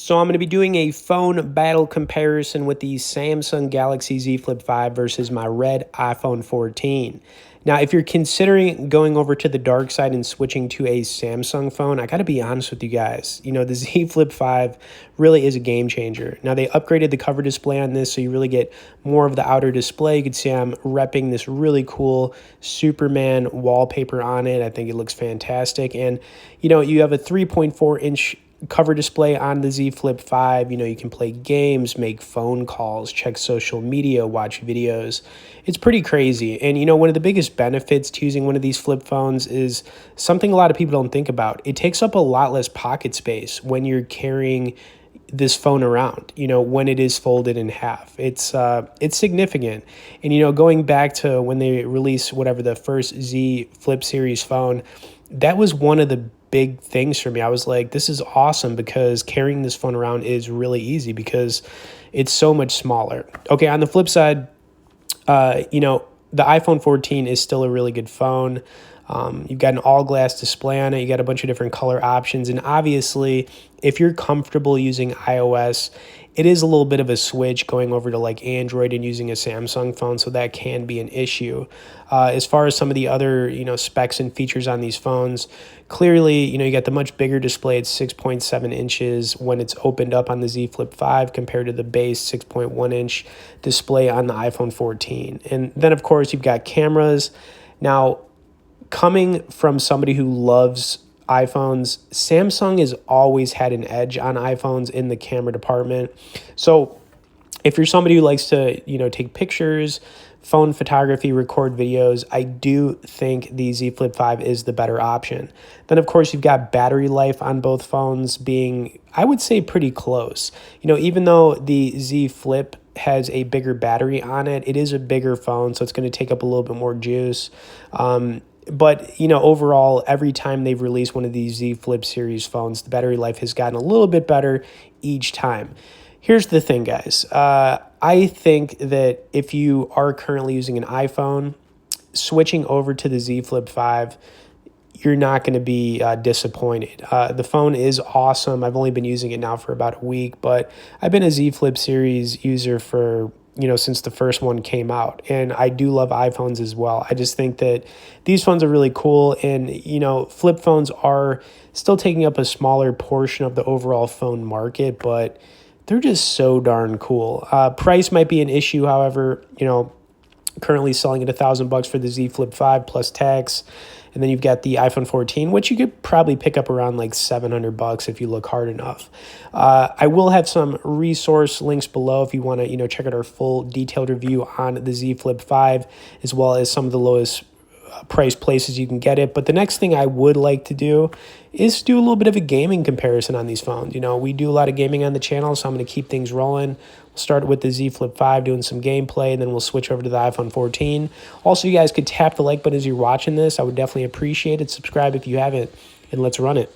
So I'm going to be doing a phone battle comparison with the Samsung Galaxy Z Flip 5 versus my red iPhone 14. Now, if you're considering going over to the dark side and switching to a Samsung phone, I got to be honest with you guys. The Z Flip 5 really is a game changer. Now, they upgraded the cover display on this, so you really get more of the outer display. You can see I'm repping this really cool Superman wallpaper on it. I think it looks fantastic. And, you have a 3.4-inch cover display on the Z Flip 5. You can play games, make phone calls, check social media, watch videos. It's pretty crazy. And one of the biggest benefits to using one of these flip phones is something a lot of people don't think about. It takes up a lot less pocket space when you're carrying this phone around, when it is folded in half. It's significant. And, going back to when they released whatever the first Z Flip series phone, that was one of the big things for me. I was like, this is awesome because carrying this phone around is really easy because it's so much smaller. Okay, on the flip side, the iPhone 14 is still a really good phone. You've got an all-glass display on it. You got a bunch of different color options. And obviously, if you're comfortable using iOS, it is a little bit of a switch going over to like Android and using a Samsung phone, so that can be an issue. As far as some of the other, specs and features on these phones, clearly, you got the much bigger display at 6.7 inches when it's opened up on the Z Flip 5 compared to the base 6.1-inch display on the iPhone 14. And then, of course, you've got cameras. Now, coming from somebody who loves iPhones, Samsung has always had an edge on iPhones in the camera department. So if you're somebody who likes to, take pictures, phone photography, record videos, I do think the Z Flip 5 is the better option. Then, of course, you've got battery life on both phones being, I would say, pretty close. Even though the Z Flip has a bigger battery on it, it is a bigger phone, so it's going to take up a little bit more juice. But, overall, every time they've released one of these Z Flip series phones, the battery life has gotten a little bit better each time. Here's the thing, guys. I think that if you are currently using an iPhone, switching over to the Z Flip 5, you're not going to be disappointed. The phone is awesome. I've only been using it now for about a week, but I've been a Z Flip series user for since the first one came out. And I do love iPhones as well. I just think that these phones are really cool. And, flip phones are still taking up a smaller portion of the overall phone market, but they're just so darn cool. Price might be an issue, however, currently selling at $1,000 for the Z Flip 5 plus tax. And then you've got the iPhone 14, which you could probably pick up around like $700 if you look hard enough. I will have some resource links below if you want to, check out our full detailed review on the Z Flip 5, as well as some of the lowest price places you can get it. But the next thing I would like to do is do a little bit of a gaming comparison on these phones. We do a lot of gaming on the channel, so I'm going to keep things rolling. We'll start with the Z Flip 5 doing some gameplay, and then we'll switch over to the iPhone 14. Also, you guys could tap the like button as you're watching this. I would definitely appreciate it. Subscribe if you haven't, and let's run it.